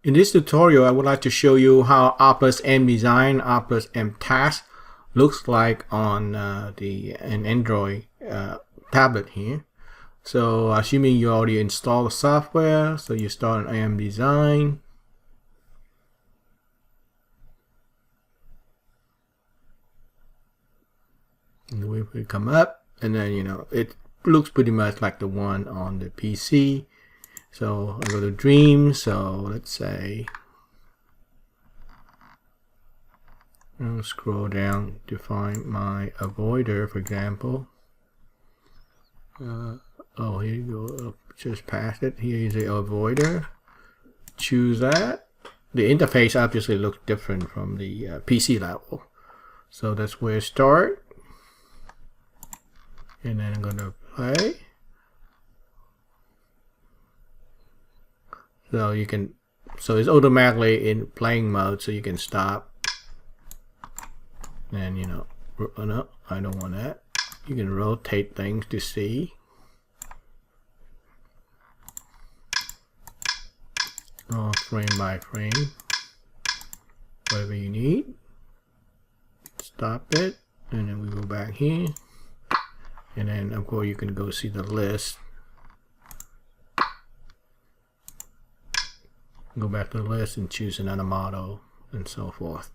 In this tutorial, I would like to show you how R+m.DESIGN, R+m.TASK looks like on an Android tablet here. So assuming you already installed the software, so you start on R+m.DESIGN. And the web will come up, and then it looks pretty much like the one on the PC. So I go to Dream. So let's say I'll scroll down to find my avoider, for example. Oh, here you go. Just past it. Here is the avoider. Choose that. The interface obviously looks different from the PC level. So that's where I start. And then I'm going to play. So you can, so it's automatically in playing mode, so you can stop. And no, I don't want that. You can rotate things to see. Or frame by frame, whatever you need. Stop it, and then we go back here. And then of course you can go see the list. Go back to the list and choose another model and so forth.